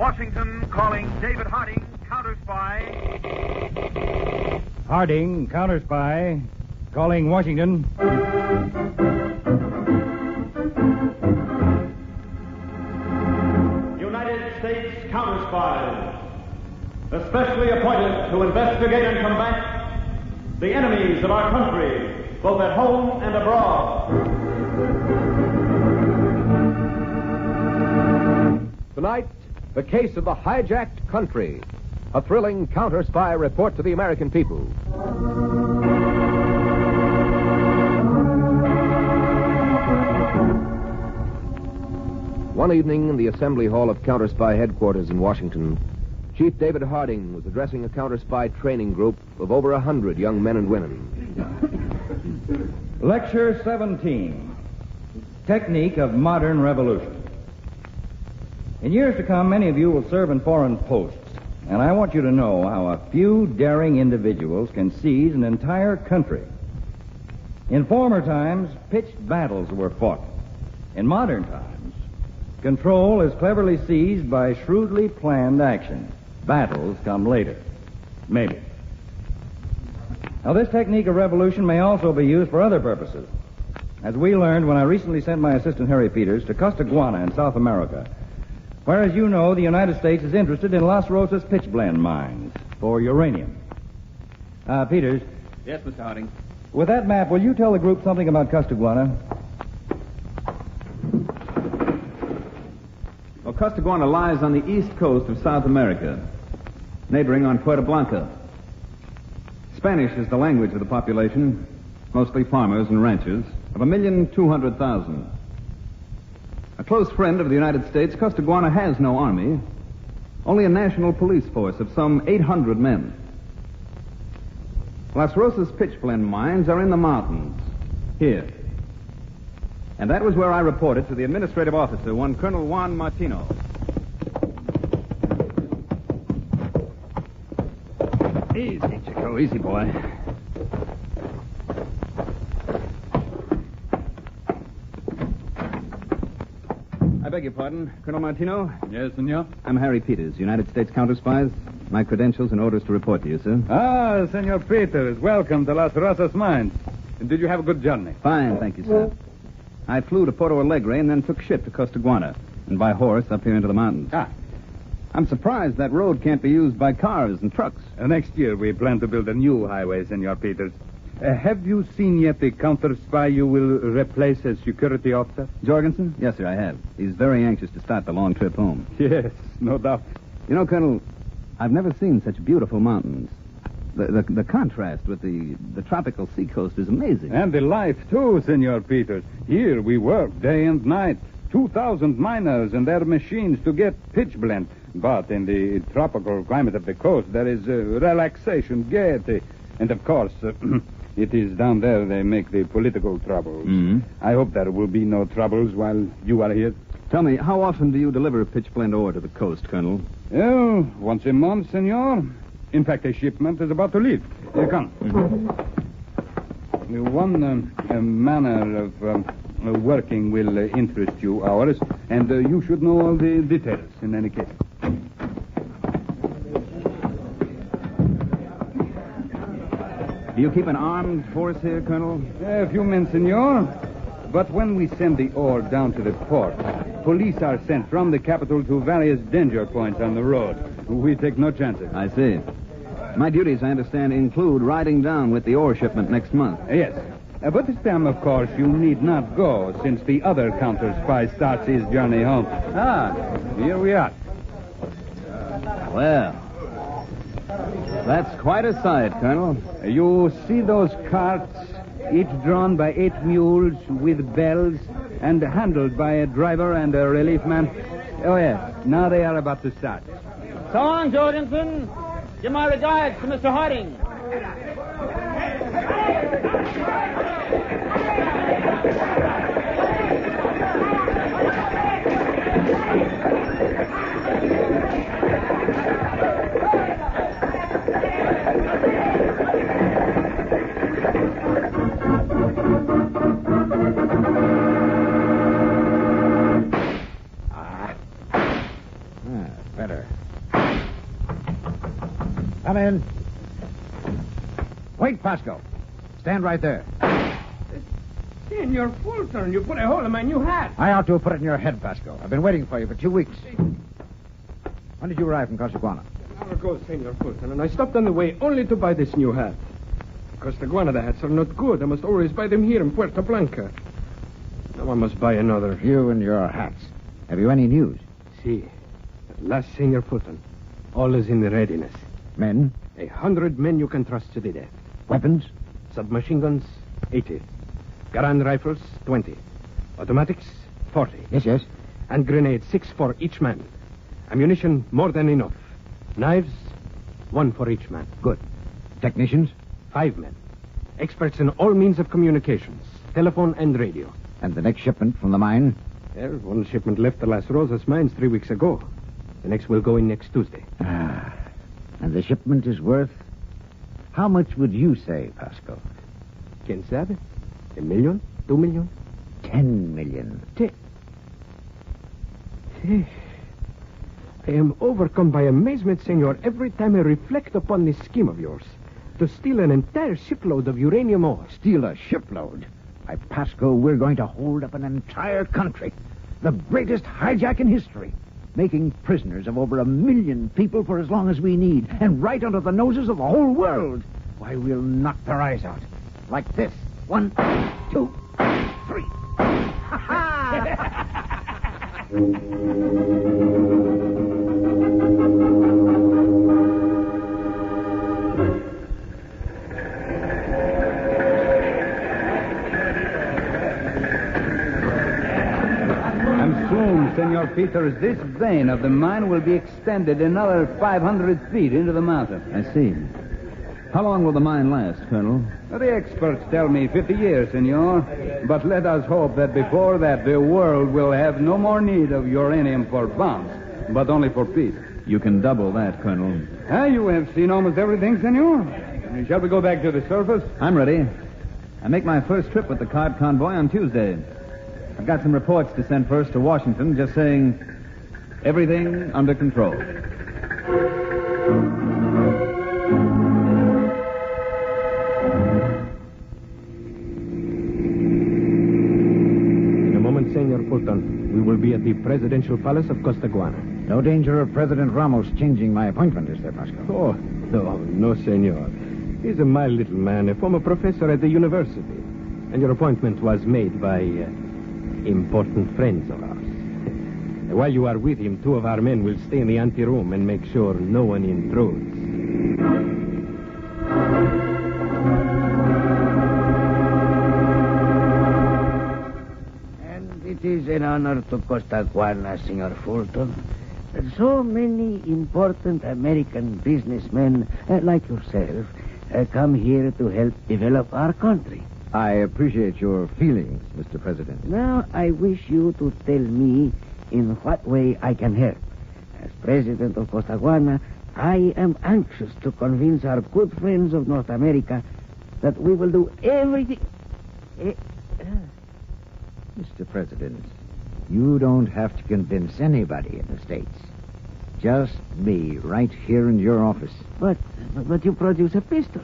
Washington calling David Harding, Counterspy. Harding, Counterspy, calling Washington. United States Counterspies, especially appointed to investigate and combat the enemies of our country, both at home and abroad. Tonight, the case of the hijacked country. A thrilling counter-spy report to the American people. One evening in the Assembly Hall of Counter-Spy headquarters in Washington, Chief David Harding was addressing a counter-spy training group of over 100 young men and women. Lecture 17, Technique of Modern Revolution. In years to come, many of you will serve in foreign posts, and I want you to know how a few daring individuals can seize an entire country. In former times, pitched battles were fought. In modern times, control is cleverly seized by shrewdly planned action. Battles come later. Maybe. Now, this technique of revolution may also be used for other purposes. As we learned when I recently sent my assistant, Harry Peters, to Costaguana in South America, where, as you know, the United States is interested in Las Rosas pitchblende mines for uranium. Peters. Yes, Mr. Harding. With that map, will you tell the group something about Costaguana? Well, Costaguana lies on the east coast of South America, neighboring on Puerto Blanca. Spanish is the language of the population, mostly farmers and ranchers, of 1,200,000. A close friend of the United States, Costaguana has no army, only a national police force of some 800 men. Las Rosas pitchblende mines are in the mountains, here. And that was where I reported to the administrative officer, one Colonel Juan Martino. Easy, Chico. Easy, boy. I beg your pardon, Colonel Martino? Yes, senor? I'm Harry Peters, United States Counterspies. My credentials and orders to report to you, sir. Ah, Senor Peters. Welcome to Las Rosas Mines. Did you have a good journey? Fine, thank you, sir. I flew to Porto Alegre and then took ship to Costaguana, and by horse up here into the mountains. I'm surprised that road can't be used by cars and trucks. Next year, we plan to build a new highway, Senor Peters. Have you seen yet the counter-spy you will replace as security officer? Jorgensen? Yes, sir, I have. He's very anxious to start the long trip home. Yes, no doubt. You know, Colonel, I've never seen such beautiful mountains. The contrast with the tropical seacoast is amazing. And the life, too, Senor Peters. Here we work day and night. 2,000 miners and their machines to get pitchblende. But in the tropical climate of the coast, there is relaxation, gaiety. And, of course, it is down there they make the political troubles. Mm-hmm. I hope there will be no troubles while you are here. Tell me, how often do you deliver pitchblende ore to the coast, Colonel? Oh, once a month, Senor. In fact, a shipment is about to leave. Here, come. Mm-hmm. One manner of working will interest you, ours, and you should know all the details in any case. Do you keep an armed force here, Colonel? A few men, Senor. But when we send the ore down to the port, police are sent from the capital to various danger points on the road. We take no chances. I see. My duties, I understand, include riding down with the ore shipment next month. Yes. But this time, of course, you need not go, since the other counter-spy starts his journey home. Here we are. Well, that's quite a sight, Colonel. You see those carts, each drawn by 8 mules with bells and handled by a driver and a relief man? Oh, yes. Now they are about to start. So long, Jorgensen. Give my regards to Mr. Harding. Better. Come in. Wait, Pasco. Stand right there. Senor Fulton, you put a hole in my new hat. I ought to have put it in your head, Pasco. I've been waiting for you for 2 weeks. When did you arrive from Costaguana? An hour ago, Senor Fulton, and I stopped on the way only to buy this new hat. Costaguana, the hats are not good. I must always buy them here in Puerto Blanca. Now I must buy another. You and your hats. Have you any news? See, at last, Senor Fulton, all is in readiness. Men? 100 men you can trust to the death. Weapons? Submachine guns, 80. Garand rifles, 20. Automatics, 40. Yes. And grenades, 6 for each man. Ammunition, more than enough. Knives, 1 for each man. Good. Technicians? 5 men. Experts in all means of communications, telephone and radio. And the next shipment from the mine? Well, one shipment left the Las Rosas mines 3 weeks ago. The next will go in next Tuesday. And the shipment is worth... How much would you say, Pasco? Quien sabe? $1 million? $2 million? 10 million. I am overcome by amazement, senor, every time I reflect upon this scheme of yours. To steal an entire shipload of uranium ore. Steal a shipload? Why, Pasco, we're going to hold up an entire country. The greatest hijack in history. Making prisoners of over 1 million people for as long as we need. And right under the noses of the whole world. Why, we'll knock their eyes out. Like this. 1, 2, 3. Senor Peters, this vein of the mine will be extended another 500 feet into the mountain. I see. How long will the mine last, Colonel? The experts tell me 50 years, senor. But let us hope that before that the world will have no more need of uranium for bombs, but only for peace. You can double that, Colonel. You have seen almost everything, senor. Shall we go back to the surface? I'm ready. I make my first trip with the card convoy on Tuesday. I've got some reports to send first to Washington, just saying everything under control. In a moment, Senor Fulton, we will be at the presidential palace of Costaguana. No danger of President Ramos changing my appointment, is there, Pasco? Oh, no, senor. He's a mild little man, a former professor at the university. And your appointment was made by important friends of ours. While you are with him, 2 of our men will stay in the anteroom and make sure no one intrudes. And it is an honor to Costaguana, Senor Fulton, that so many important American businessmen like yourself come here to help develop our country. I appreciate your feelings, Mr. President. Now, I wish you to tell me in what way I can help. As president of Costaguana, I am anxious to convince our good friends of North America that we will do everything... Mr. President, you don't have to convince anybody in the States. Just me, right here in your office. But you produce a pistol.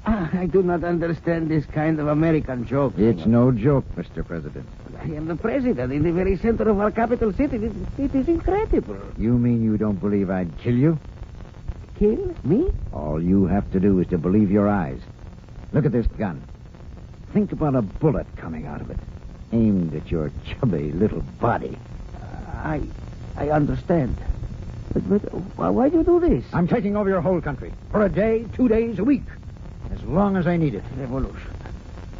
I do not understand this kind of American joke. It's no joke, Mr. President. I am the president in the very center of our capital city. It is incredible. You mean you don't believe I'd kill you? Kill me? All you have to do is to believe your eyes. Look at this gun. Think about a bullet coming out of it, aimed at your chubby little body. I understand. But why do you do this? I'm taking over your whole country. For a day, 2 days, a week. As long as I need it. Revolution.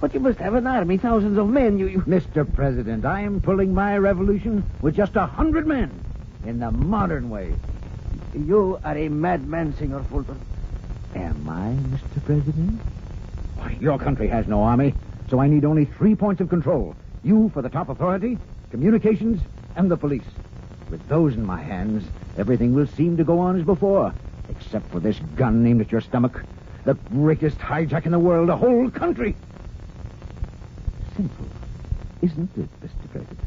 But you must have an army, thousands of men. You... Mr. President, I am pulling my revolution with just 100 men. In the modern way. You are a madman, Senor Fulton. Am I, Mr. President? Why, your country has no army, so I need only 3 points of control. You for the top authority, communications, and the police. With those in my hands, everything will seem to go on as before, except for this gun aimed at your stomach. The greatest hijack in the world, a whole country. Simple, isn't it, Mr. President?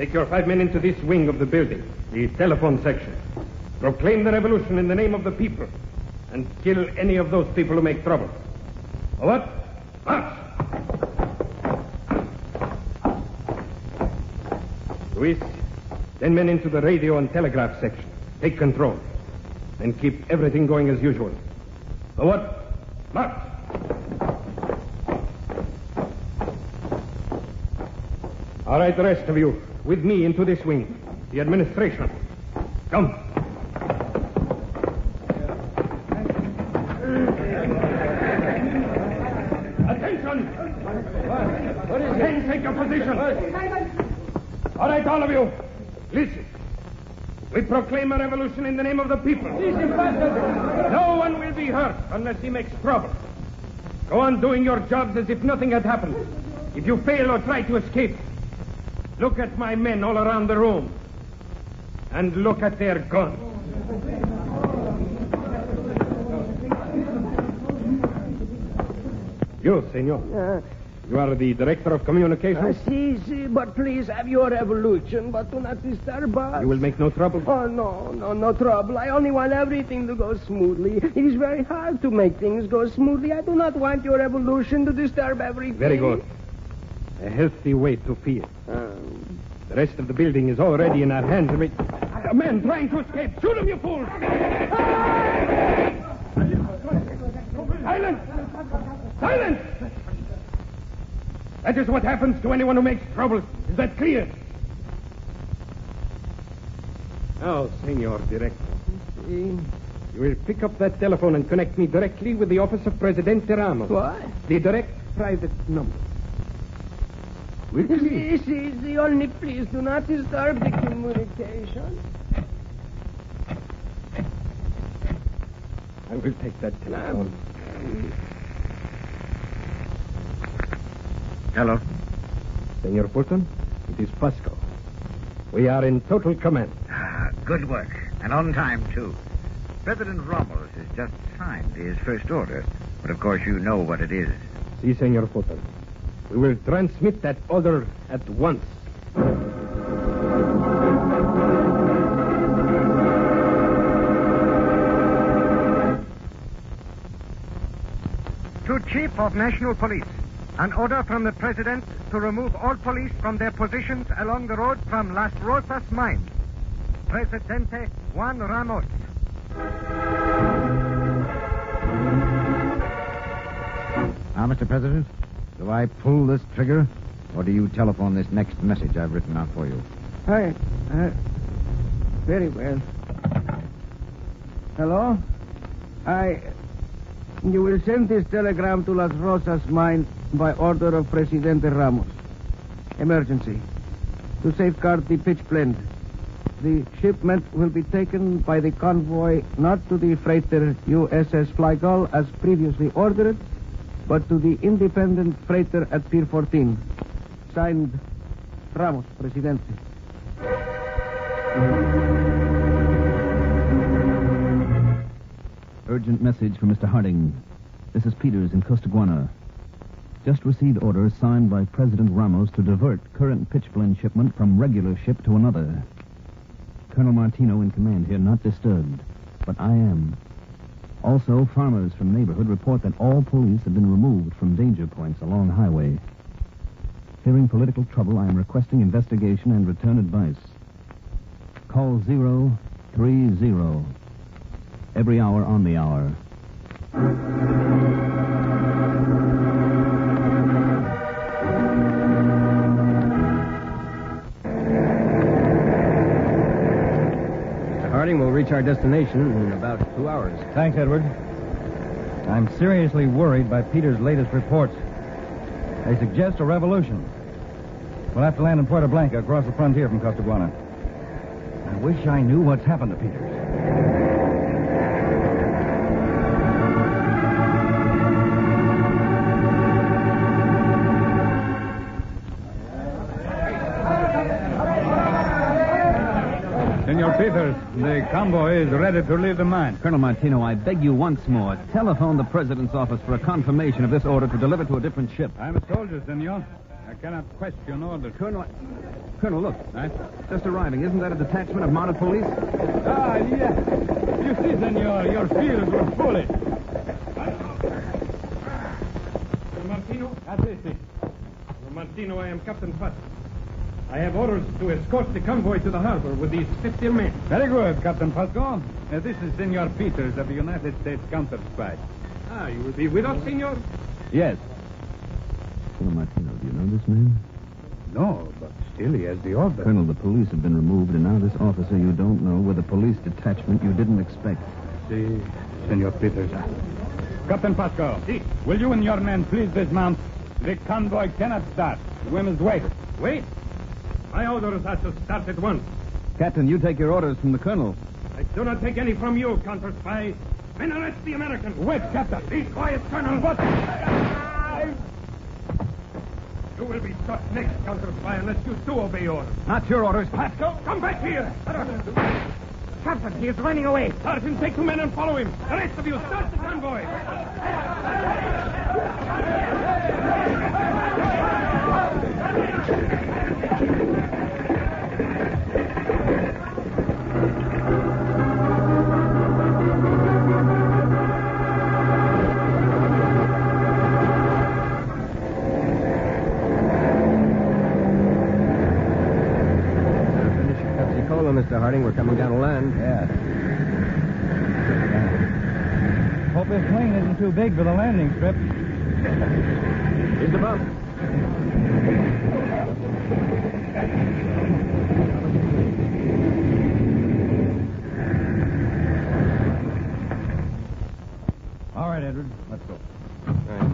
Take your 5 men into this wing of the building, the telephone section. Proclaim the revolution in the name of the people, and kill any of those people who make trouble. What? March! Luis, 10 men into the radio and telegraph section. Take control. And keep everything going as usual. What? March! All right, the rest of you, with me into this wing. The administration. Come. Attention! What is it? Take your position. All right, all of you, listen. We proclaim a revolution in the name of the people. No one will be hurt unless he makes trouble. Go on doing your jobs as if nothing had happened. If you fail or try to escape, look at my men all around the room. And look at their guns. You, senor. You are the director of communications? Si, but please have your revolution, but do not disturb us. You will make no trouble? Oh, no trouble. I only want everything to go smoothly. It is very hard to make things go smoothly. I do not want your revolution to disturb everything. Very good. A healthy way to feel. The rest of the building is already in our hands. A man trying to escape. Shoot him, you fools! Silence! Silence! That is what happens to anyone who makes trouble. Is that clear? Now, Senor Director, you will pick up that telephone and connect me directly with the office of Presidente Ramos. What? The direct private number. Si, only please do not disturb the communication. I will take that telephone. Hello. Senor Fulton, it is Pasco. We are in total command. Good work. And on time, too. President Ramos has just signed his first order. But, of course, you know what it is. Si, Senor Fulton. We will transmit that order at once. To Chief of National Police, an order from the President to remove all police from their positions along the road from Las Rosas mine. Presidente Juan Ramos. Now, Mr. President, do I pull this trigger, or do you telephone this next message I've written out for you? Very well. Hello? You will send this telegram to Las Rosas mine by order of Presidente Ramos. Emergency. To safeguard the pitch blende. The shipment will be taken by the convoy not to the freighter USS Flygull as previously ordered, but to the independent freighter at Pier 14. Signed, Ramos, Presidente. Urgent message from Mr. Harding. This is Peters in Costaguana. Just received orders signed by President Ramos to divert current pitchblende shipment from regular ship to another. Colonel Martino in command here, not disturbed, but I am. Also, farmers from neighborhood report that all police have been removed from danger points along highway. Fearing political trouble, I am requesting investigation and return advice. Call 030. Every hour on the hour. Mr. Harding will reach our destination in about 2 hours. Thanks, Edward. I'm seriously worried by Peter's latest reports. They suggest a revolution. We'll have to land in Puerto Blanca across the frontier from Costaguana. I wish I knew what's happened to Peters. Senor Peters, the convoy is ready to leave the mine. Colonel Martino, I beg you once more, telephone the President's office for a confirmation of this order to deliver to a different ship. I'm a soldier, senor. I cannot question orders. Colonel... Colonel, look. Just arriving. Isn't that a detachment of mounted police? Ah, yes. You see, senor, your fields were foolish. Martino? That's it. Martino, I am Captain Fuss. I have orders to escort the convoy to the harbor with these 50 men. Very good, Captain Pasco. This is Senor Peters of the United States Counterspy. Ah, you will be with us, senor? Yes. Colonel Martino, do you know this man? No, but still he has the order. Colonel, the police have been removed, and now this officer you don't know with a police detachment you didn't expect. Si, Senor Peters. Captain Pasco, will you and your men please dismount? The convoy cannot start. We must wait. Wait? My orders are to start at once. Captain, you take your orders from the colonel. I do not take any from you, Counterspy. Men, arrest the American. Wait, Captain. Be quiet, Colonel. What? You will be shot next, Counterspy, unless you do obey orders. Not your orders. Pasco, come back here. Captain, he is running away. Sergeant, take 2 men and follow him. The rest of you, start the convoy. Mr. Harding, we're coming down to land. Yeah. Hope this plane isn't too big for the landing strip. Here's the bump. All right, Edward. Let's go. All right.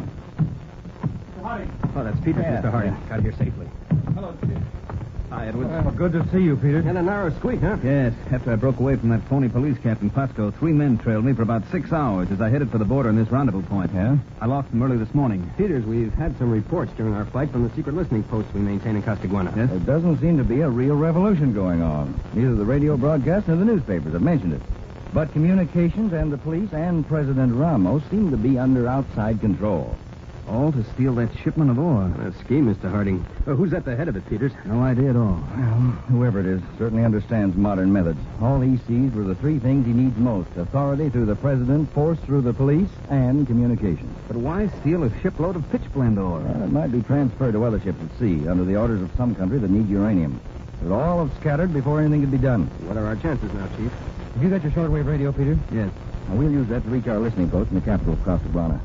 Mr. Harding. Oh, that's Peters, Yeah, Mr. Harding. yeah. Got here safely. Hello, Steve. Hi, Edwards. Well, good to see you, Peter. And a narrow squeak, huh? Yes, after I broke away from that phony police captain, Pasco, 3 men trailed me for about 6 hours as I headed for the border in this rendezvous point. Yeah? I lost them early this morning. Peters, we've had some reports during our flight from the secret listening post we maintain in Costaguana. Yes? There doesn't seem to be a real revolution going on. Neither the radio broadcast nor the newspapers have mentioned it. But communications and the police and President Ramos seem to be under outside control. All to steal that shipment of ore. A scheme, Mr. Harding. Who's at the head of it, Peters? No idea at all. Well, whoever it is certainly understands modern methods. All he sees were the 3 things he needs most: authority through the president, force through the police, and communications. But why steal a shipload of pitchblende ore? Well, it might be transferred to other ships at sea under the orders of some country that need uranium. But all have scattered before anything can be done. What are our chances now, Chief? Have you got your shortwave radio, Peter? Yes. Now, we'll use that to reach our listening post in the capital of Costaguana.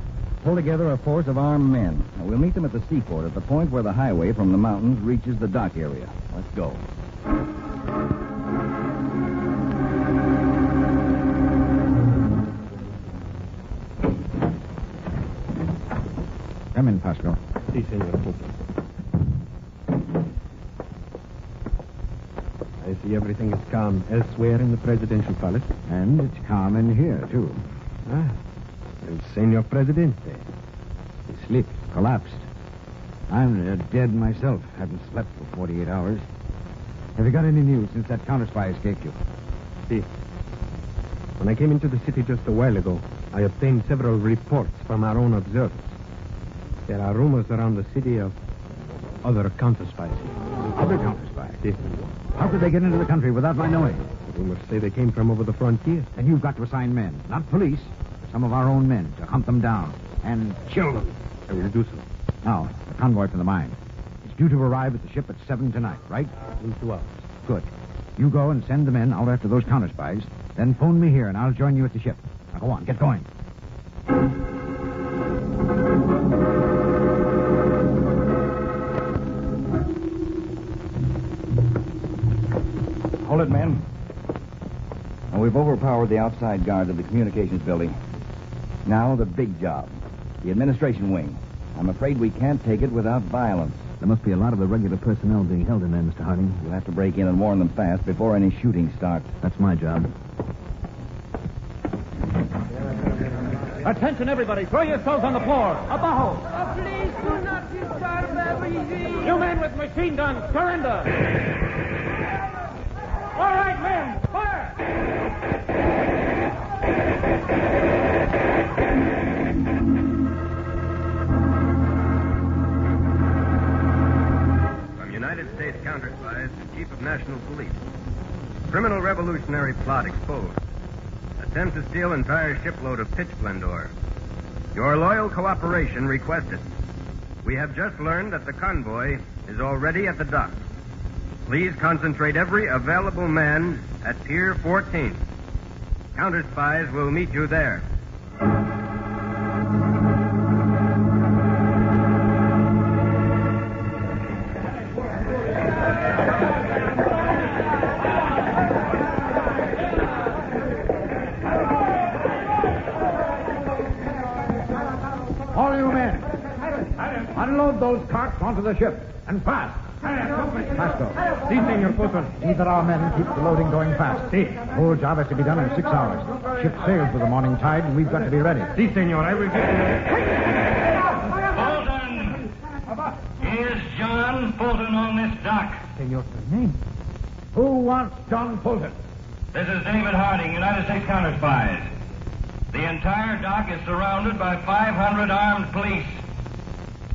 Pull together a force of armed men. Now, we'll meet them at the seaport at the point where the highway from the mountains reaches the dock area. Let's go. Come in, Pasco. Si, senor. I see everything is calm elsewhere in the presidential palace. And it's calm in here, too. Ah, and Senor Presidente. He slipped, collapsed. I'm dead myself. Haven't slept for 48 hours. Have you got any news since that counterspy escaped you? Si. When I came into the city just a while ago, I obtained several reports from our own observers. There are rumors around the city of other counterspies. Other counterspies? Si. How could they get into the country without my knowing? The rumors say they came from over the frontier. And you've got to assign men, not police, but some of our own men, to hunt them down and kill them. I will do so. Now, the convoy from the mine. It's due to arrive at the ship at 7 tonight, right? In 2 hours. Good. You go and send the men out after those counterspies, then phone me here and I'll join you at the ship. Now go on, get going. Hold it, men. Now, we've overpowered the outside guard of the communications building. Now, the big job. The administration wing. I'm afraid we can't take it without violence. There must be a lot of irregular personnel being held in there, Mr. Harding. We'll have to break in and warn them fast before any shooting starts. That's my job. Attention, everybody. Throw yourselves on the floor. Abajo. Oh, please do not disturb everything. You men with machine guns, surrender. All right, men, fire. From United States Counterspies, National Police. Criminal revolutionary plot exposed. Attempt to steal entire shipload of pitchblende ore. Your loyal cooperation requested. We have just learned that the convoy is already at the dock. Please concentrate every available man at Pier 14. Counterspies will meet you there. All you men, unload those carts onto the ship, and fast. Pasco. Si, Senor Fulton. These are our men. Keep the loading going fast. Si. The whole job has to be done in 6 hours. Ship sails with the morning tide, and we've got to be ready. Si, Senor. I will get Fulton! Is John Fulton on this dock? Senor, name? Who wants John Fulton? This is David Harding, United States Counterspies. The entire dock is surrounded by 500 armed police.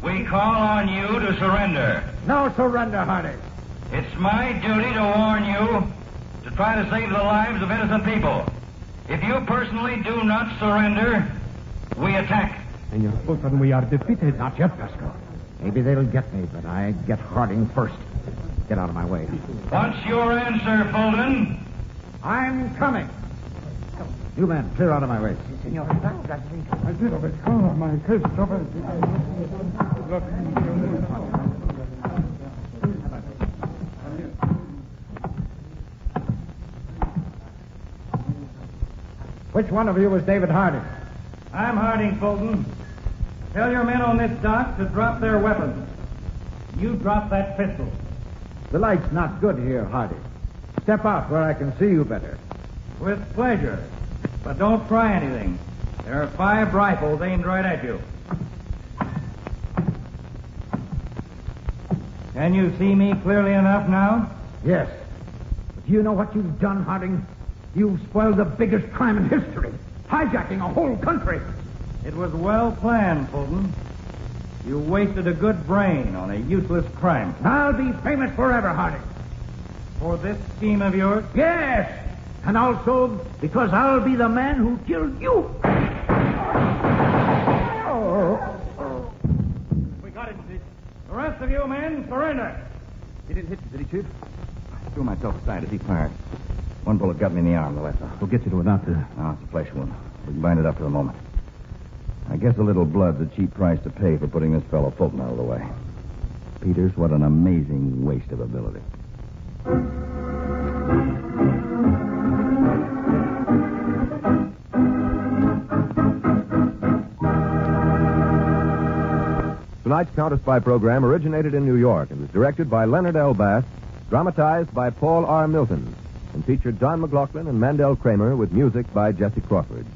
We call on you to surrender. No surrender, Harding. It's my duty to warn you to try to save the lives of innocent people. If you personally do not surrender, we attack. Senor Fulton, we are defeated. Not yet, Pasco. Maybe they'll get me, but I get Harding first. Get out of my way. What's your answer, Fulton? I'm coming. You men, clear out of my way. Senor, I did of it. Oh, my case, Look. Which one of you was David Harding? I'm Harding, Fulton. Tell your men on this dock to drop their weapons. You drop that pistol. The light's not good here, Harding. Step out where I can see you better. With pleasure. But don't try anything. There are 5 rifles aimed right at you. Can you see me clearly enough now? Yes. But do you know what you've done, Harding? You've spoiled the biggest crime in history. Hijacking a whole country. It was well planned, Fulton. You wasted a good brain on a useless crime. I'll be famous forever, Harding. For this scheme of yours? Yes. And also because I'll be the man who killed you. We got it, Chief. The rest of you men, surrender. He didn't hit you, did he, Chief? I threw myself aside as he fired. One bullet got me in the arm, the left arm. We'll get you to a doctor. No, it's a flesh wound. We can bind it up for the moment. I guess a little blood's a cheap price to pay for putting this fellow Fulton out of the way. Peters, what an amazing waste of ability. Tonight's Counterspy program originated in New York and was directed by Leonard L. Bass, dramatized by Paul R. Milton, and featured Don McLaughlin and Mandel Kramer with music by Jesse Crawford.